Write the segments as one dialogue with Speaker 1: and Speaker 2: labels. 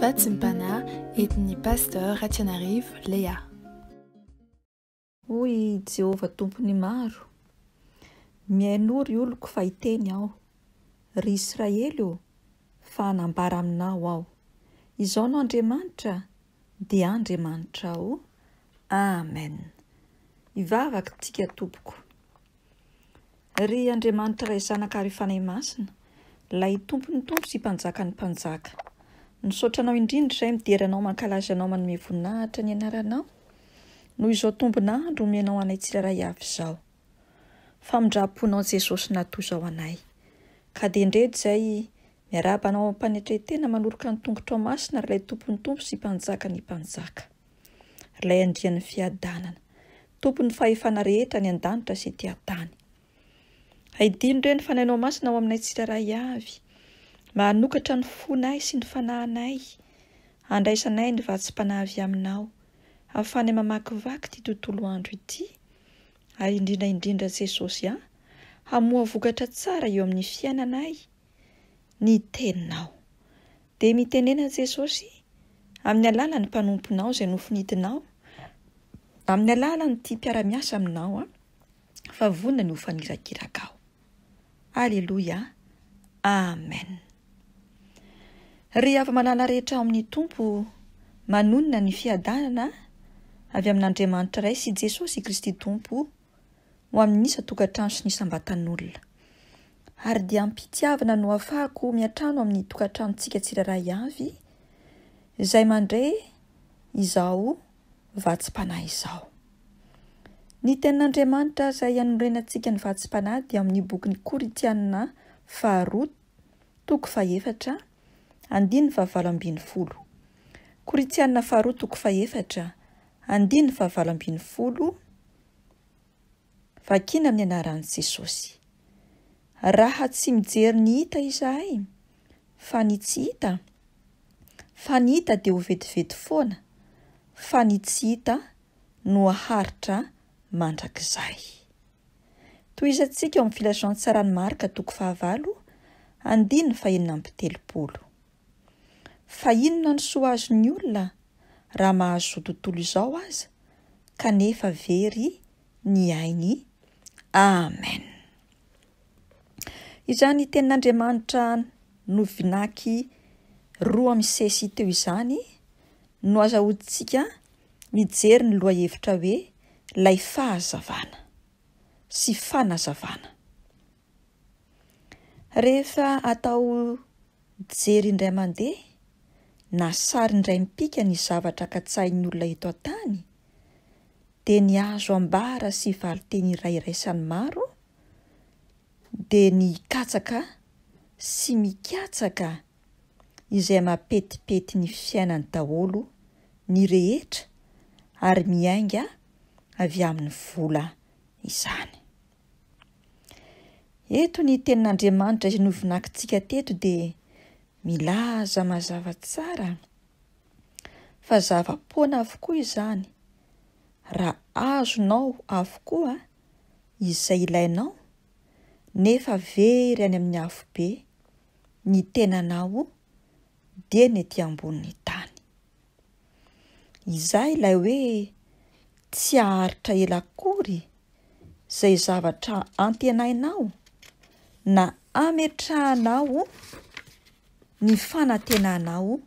Speaker 1: Vatsimpana etny pasteur Ratsianarivo Lea.
Speaker 2: Hoy Jehova tompony maro, miain'ory oloko fa hiteny aho, ry Israely o, fa hanambara aminao aho. Izao no Andriamanitra, dia Andriamanitra aho. Amen. Ivavaka tsika tompoko. Ry Andriamanitra ray zanaka ary fanahy masina, lay tompony tompo sy mpanjaka ny mpanjaka. Nisotranao indrindra izay mideranao mankalaza anao manome voninahitra ny anaranao. Noho izao tombonandro omenao anay tsiraray avy izao. Famindraponao Jesosy natoy anay. Ka dia ndredy izay miarabanao ampanetretena manoroka ny tongotra masina ary lay tompony tompo sy mpanjaka ny mpanjaka. Lay andrian'ny fiadanana, tompony fahefana rehetra ny an-danitra sy ety an-tany. Haidino ireny fanahinao masina ao aminay tsiraray avy. Manokatra ny fonay sy ny fanahinay. Andraisanay ny vatsim-panavy aminao. Afany mamakivaky ity tontolo andro ity. Ary indrindra Jesosy hamoa vokatra tsara eo amin'ny fiainanay. Ny teninao. Dia mitenena Jesosy amin'ny alalan'ny mpanomponao izay nofinidinao. Amin'ny alalan'ny tia mpiara-miasa aminao fa vonona ny hofanirakiraka ao. Alleluia. Amen. Ry hava-malala rehetra amin'ny tompo, manonina ny fiadanana avy amin'Andriamanitra iray sy Jesosy Kristy tompo ho amin'ny isa-tokantrano sy ny isam-batan'olona. Ary dia ampitiavana no ahafahako miatrano amin'ny tokantranontsika tsiraray avy, izay mandray izao vatsim-panahy izao. Ny tenin'Andriamanitra izay anorenantsika ny vatsim-panahy dia amin'ny boky Korinthiana 2:4, andiny 7:20. Korinthiana 2:4, andiny 7:20. Vakina amin'ny anaran'i Jesosy. Raha tsy mijery ny hita izahay, fa ny tsy hita. Fa ny hita dia ho vetivety foana, fa ny tsy hita no haharitra mandrakizay. Toizantsika eo amin'ny filazantsarany Marka 5:9-7. Fa inona ny soa azon'ny olona raha mahazo tontolo izao aza, kanefa very ny ainy. Amen. Izany tenin'Andriamanitra no vinaky roa misesy teo izany no azahodintsika mijery ny loha hevitra hoe lay fahazavana sy fanazavana. Rehefa atao jery indray mandeha na sary indray mipika ny zavatra katsahin'ny olona eto an-tany, dia ny azo ambara sy valiteny irairaisan'ny maro, dia ny katsaka sy mikatsaka izay mapetipety ny fiainany daholo ny rehetra ary miainga avy amin'ny vola izany. Eto ny tenin'Andriamanitra izay novinakitsika teto dia milaza mazava tsara fa zava-poana avokoa izany raha azonao avokoa izay ilainao, nefa very any amin'ny hafobe ny tenanao dia ny ety ambonin'ny tany. Izay ilay hoe tsy haharitra ela akory izay zavatra antenainao na ametrahanao ny fanantenanao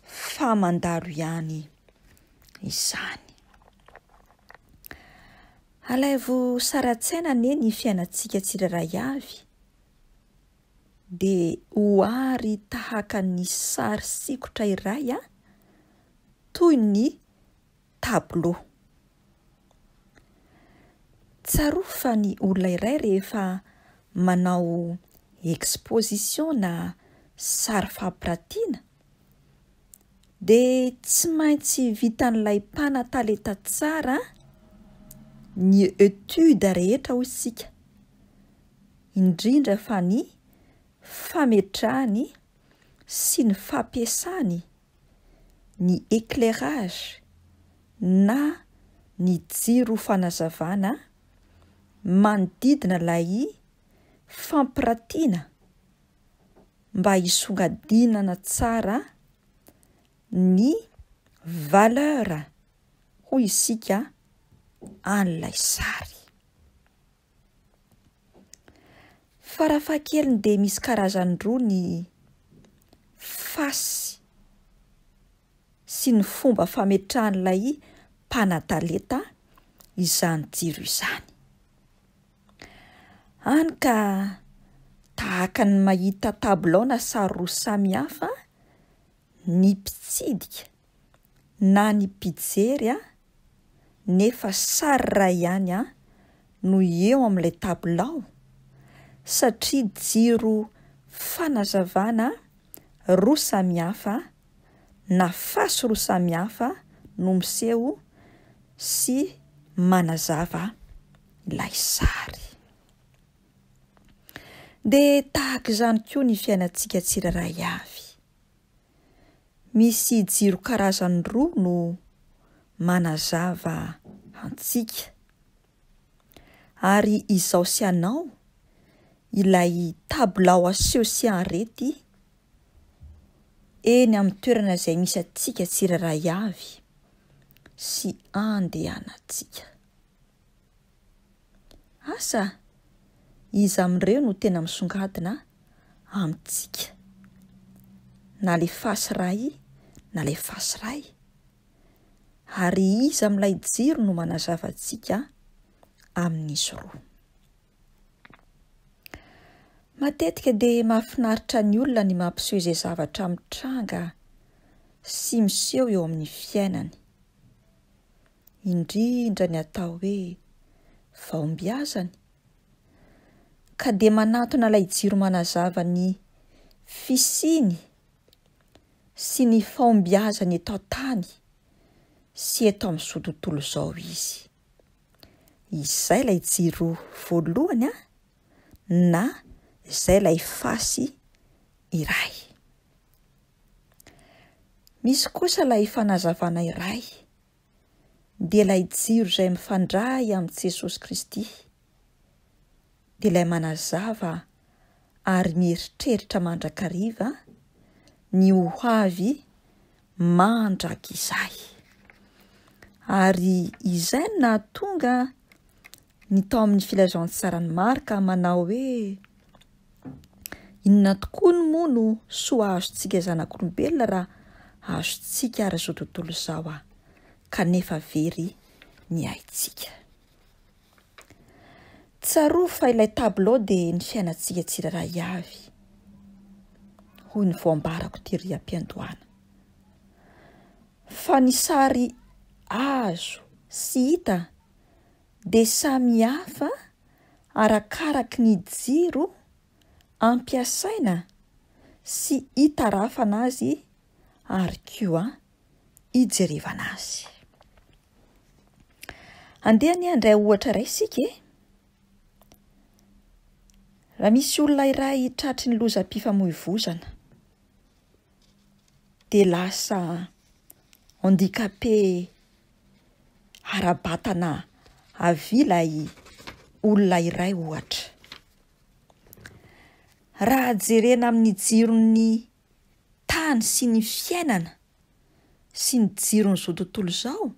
Speaker 2: fa mandalo ihany izany. Alaivo saratsaina ny fiainantsika tsiraray avy, dia hoary tahaka ny sary sikotra iray toy ny tableau. Tsaroa fa ny olona iray rehefa manao exposition na sary fampiratiana dia tsy maintsy vitan'ilay mpanatalenta tsara ny etude rehetra hoy isika, indrindra fa ny fametrahany sy ny fampiasany ny éclairage na ny jiro fanazavana manodidina ilay fampiratiana mba hisongadinana tsara ny valeur hoy isika an'ilay sary. Farafahakeliny dia misy karazany roa ny fasy sy ny fomba fametrahan'ilay mpanatalenta izany jiro izany. Hany ka tahaka ny mahita tabilao na sary roa samihafa, ny mpitsidika na ny mpijery nefa sary iray ihany no eo amin'ilay tabilao, satria jiro fanazavana roa samihafa na fasy roa samihafa no miseho sy manazava ilay sary. Dia tahaka izany koa ny fiainantsika tsirairay avy. Misy jiro karazany roa no manazava antsika, ary izao sy anao ilay tabilao aseho sy arety eny amin'ny toerana izay misy antsika tsirairay avy sy andehanantsika. Asa iza amin'ireo no tena misongadina amintsika, na le fasy iray na le fasy iray, ary iza amin'ilay jiro no manazava antsika amin'izy roa. Matetika dia mahafinaritra ny olona ny mampiseho izay zavatra mitranga sy miseho eo amin'ny fiainany, indrindra ny atao hoe fahombiazany, ka dia manantona ilay jiro manazava ny fisiny sy ny fahombiazany eto an-tany sy eto amin'izao tontolo izao izy. Izay ilay jiro voalohany na izay ilay fasy iray. Misy kosa ilay fanazavana iray, dia ilay jiro izay mifandray amin'i Jesosy Kristy, dia ilay manazava ary mieritreritra mandrakariva ny ho avy mandrakizay. Ary izay no nahatonga ny tao amin'ny filazantsarany Marka manao hoe: inona tokoa ny moa no soa azontsika zanak'olombelona raha azontsika ary izao tontolo izao kanefa very ny haintsika. Tsaroa fa ilay tabilao dia ny fiainantsika tsirairay avy, hoy ny voambarako tery am-piandohana. Fa ny sary azo sy hita dia samy hafa arakaraka ny jiro ampiasaina sy hitarafana azy ary koa hijerevana azy. Andeha ny andray ohatra iray isika. Raha misy olona iray tratry ny lozam-pifamoivoizana dia lasa handicapé ara-batana avy ilay olona iray ohatra. Raha jerena amin'ny jiron'ny tany sy ny fiainana sy ny jiron'izao tontolo izao,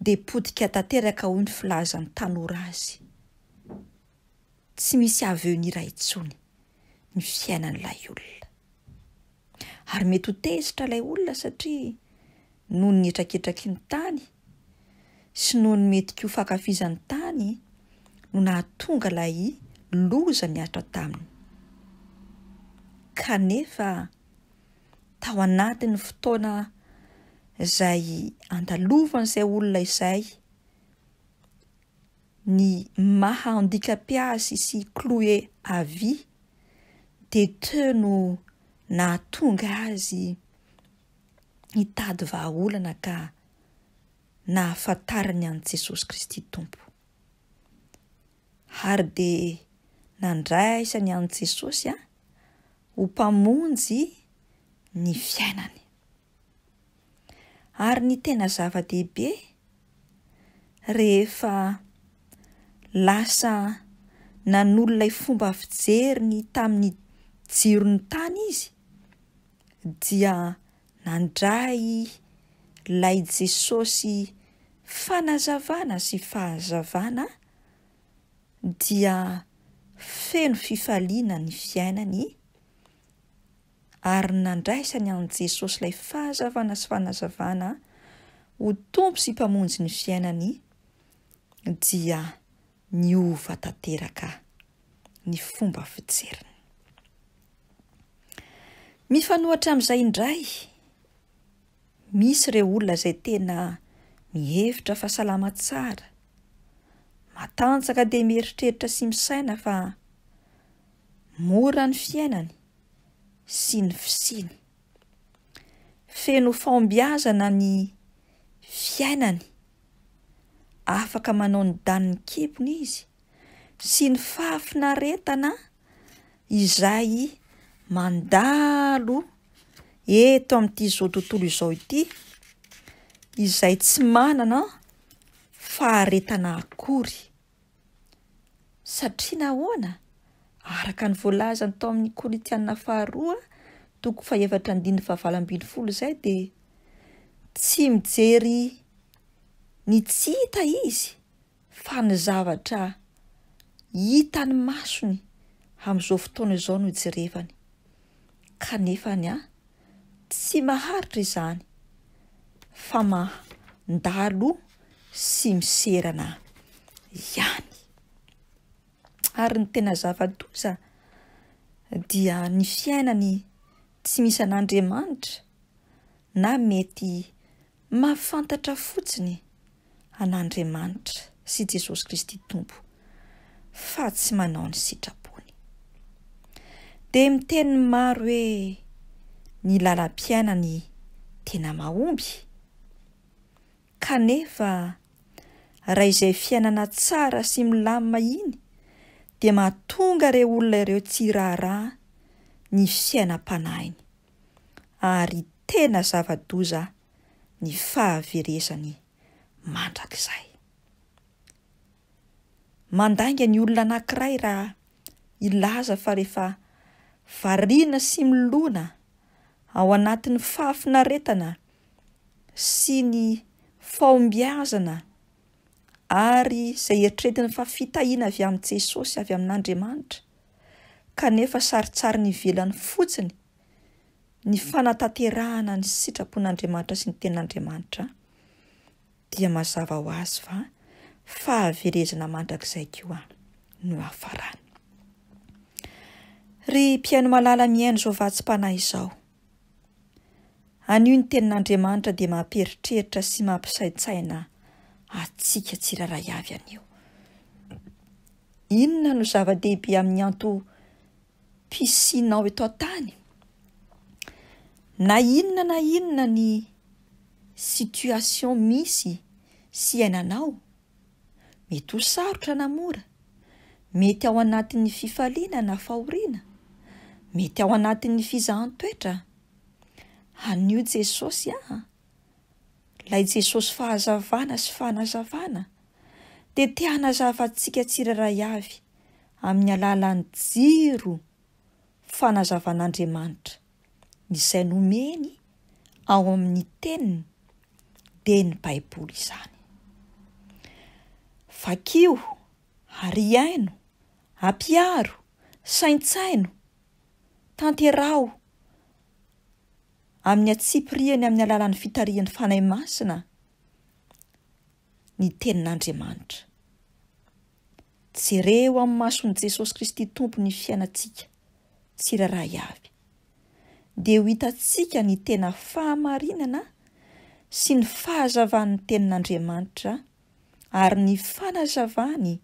Speaker 2: dia potika tanteraka hoy ny filazan'ny tanora azy. Tsy misy avenir intsony ny fiainan'ilay olona. Ary mety ho tezitra ilay olona satria noho ny etraketraky ny tany sy noho ny mety ho fankafizan'ny tany no nahatonga ilay loza ny atra taminy. Kanefa tao anatin'ny fotoana izay andalovan'izay olona izay, ny maha handicapé azy sy cloué à vie, dia teo no nahatonga azy hitady vahaolana ka nahafantarany an'i Jesosy Kristy Tompo. Ary dia nandraisany an'i Jesosy ho mpamonjy ny fiainany. Ary ny tena zava-dehibe, rehefa lasa nanolo fomba fijeriny tamin'ny jiron'ny tany izy, dia nandray ilay Jesosy fanazavana sy fahazavana dia feno fifaliana ny fiainany ary nandraisany an Jesosy ilay fahazavana sy fanazavana ho tompo sy mpamonjy ny fiainany dia niova tanteraka ny fomba fijeriny. Mifanohatra amin'izay indray, misy ireo olona izay tena mihevitra fa salama tsara, matanjaka dia mieritreritra sy misaina fa mora ny fiainany sy ny fisiny. Feno fahombiazana ny fiainany, afaka manao ny daniny kibony izy sy ny fahafinaretana izay mandalo eto amin'ity izao tontolo izao ity, izay tsy manana faharetana akory. Satria nahoana? Araka ny voalazany tao amin'ny Korintianina 2:4-7 izay dia tsy mijery ny tsy hita izy fa ny zavatra hita ny masony amin'izao fotoana izao no jerevany. Kanefa tsy maharitra izany fa mandalo sy miserana ihany. Ary ny tena zava-doza dia ny fiainany tsy misy an'Andriamanitra na mety mahafantatra fotsiny an'Andriamanitra sy Jesosy Kristy Tompo fa tsy manao ny sitrapony. Dia miteny maro hoe ny lalam-piainany tena mahomby, kanefa raha izay fiainana tsara sy milamina iny dia mahatonga ireo olona ireo tsy raharaha ny fiainam-panahiny, ary tena zava-doza ny fahaverezany mandrakizay. Mandainga ny olona anankiray raha ilaza fa rehefa variana sy milona ao anatin'ny fahafinaretana sy ny fahombiazana ary izay eritreretiny fa fitahiana avy amin'ny Jesosy, avy amin'Andriamanitra, kanefa saritsary ny ivelany fotsiny ny fanatanterahana ny sitrapon'Andriamanitra sy ny ten'Andriamanitra, dia mazava ho azy fa fahaverezana mandrakizay koa no hafarany. Ry mpiaino malala miaino izao vatsim-panahy izao, anio ny tenin'Andriamanitra dia mamperitreritra sy mampisaitsaina atsika tsiraray avy anio. Inona no zava-dehibe amin'ny antom-pisianao eto an-tany? Na inona ny situation misy sy iainanao, mety ho sarotra na mora, mety ao anatin'ny fifaliana na fahoriana, mety ao anatin'ny fizahan-toetra, anio Jesosy ilay Jesosy fahazavana sy fanazavana dia te hanazava antsika tsiraray avy amin'ny alalan'ny jiro fanazavan'Andriamanitra izay nomeny ao amin'ny teniny dia ny Baiboly izany. Vakio, ary aino, ampiaro, saintsaino, tanterao amin'ny atsipiriany amin'ny alalan'ny fitarihan'ny fanahy masina ny tenin'Andriamanitra. Jereo amin'ny mason'i Jesosy Kristy Tompo ny fiainantsika tsiraray avy, dia ho hitantsika ny tena fahamarinana sy ny fahazavan'ny tenin'Andriamanitra ary ny fanazavany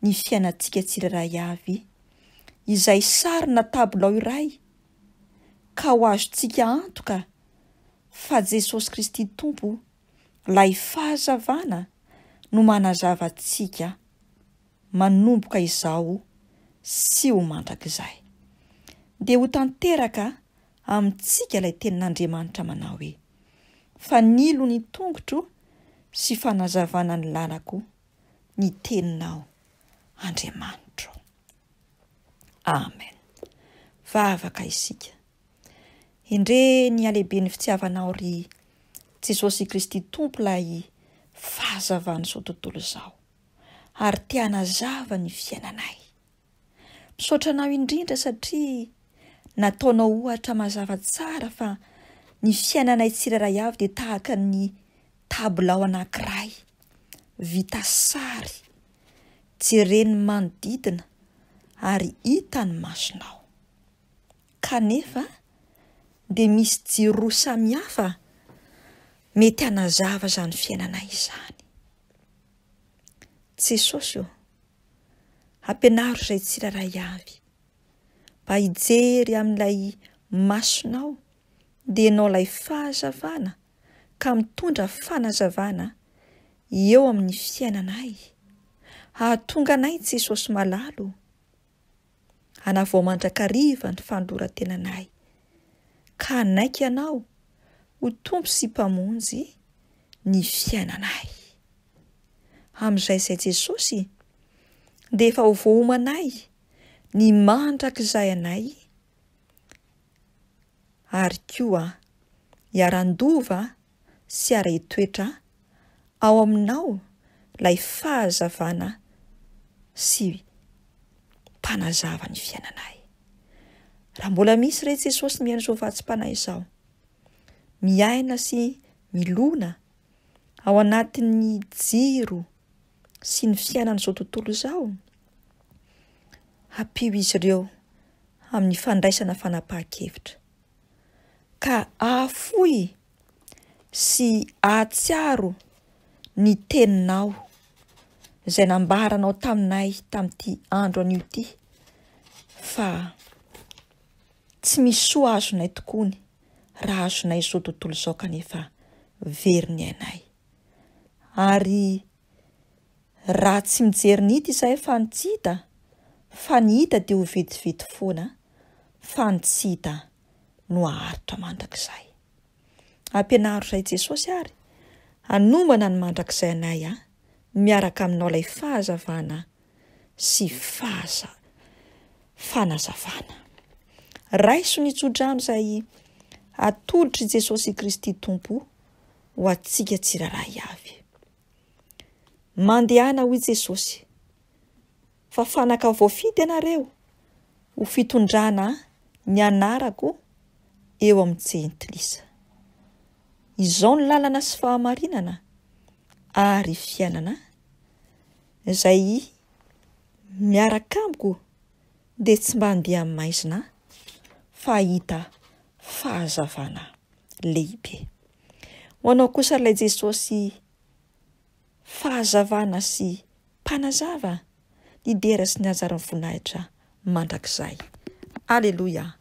Speaker 2: ny fiainantsika tsiraray avy, izay sarina tabilao iray ka ho azontsika antoka fa Jesosy Kristy Tompo ilay fahazavana no manazava antsika manomboka izao sy ho mandrakizay. Dia ho tanteraka amintsika ilay tenin'Andriamanitra manao hoe: fanilo ny tongotro sy fanazavana ny lalako ny teninao Andriamanitra. Amen. Vavaka isika. Endre ny alehibe ny fitiavanao ry Jesosy Kristy tompo ilay fahazavana izao tontolo izao, ary te hanazava ny fiainanay. Misaotra anao indrindra satria nataonao ohatra mazava tsara fa ny fiainanay tsirairay avy dia tahaka ny tabilao anankiray vita sary, jereny manodidina ary hita ny masonao. Kanefa dia misy jiro samihafa mety hanazava izany fiainanay izany. Jesosy, ampianaro izay tsirairay avy mba hijery amin'ilay masonao dia ianao ilay fahazavana ka mitondra fanazavana eo amin'ny fiainanay. Hahatonga anay Jesosy malalo, hanavao mandrakariva ny fandoroantenanay, ka anaiky ianao ho tompo sy mpamonjy ny fiainanay. Amin'izay izay Jesosy dia efa ho voahomanay ny mandrakizay anay, ary koa hiarandova sy ara-hitoetra ao aminao ilay fahazavana sy mpanazava ny fiainanay. Raha mbola misy re Jesosy miaina izao vatsim-panahy izao, miaina sy milona ao anatin'ny jiro sy ny fiainan'izao tontolo izao, hampio izy ireo amin'ny fandraisana fanapahan-kevitra, ka ahafoy sy ahatsiaro ny teninao izay nambaranao taminay tamin'ity andro anio ity, fa tsy misy soa azonay tokoa raha azonay izao tontolo izao kanefa very ny ainay. Ary raha tsy mijery ny hita izahay fa ny tsy hita, fa ny hita dia ho vetivety foana, fa ny tsy hita no haharitra mandrakizay. Ampianaro izay Jesosy ary hanomana ny mandrakizay anay miaraka aminao ilay fahazavana sy fanazavana. Raiso ny tsodrano izay atolotry Jesosy Kristy tompo ho antsika tsirairay avy. Mandehana hoy Jesosy, fa fanaka voafidy ianareo ho fitondrana ny anarako eo amin'ny jentilisa. Izao ny lalana sy fahamarinana ary fiainana, izay miaraka amiko dia tsy mba handeha amin'ny maizina fa hita fahazavana lehibe. Ho anao kosa ilay Jesosy fahazavana sy mpanazava, ny dera sy ny anjara voninahitra mandrakizay. Aleluia.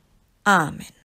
Speaker 2: Amen.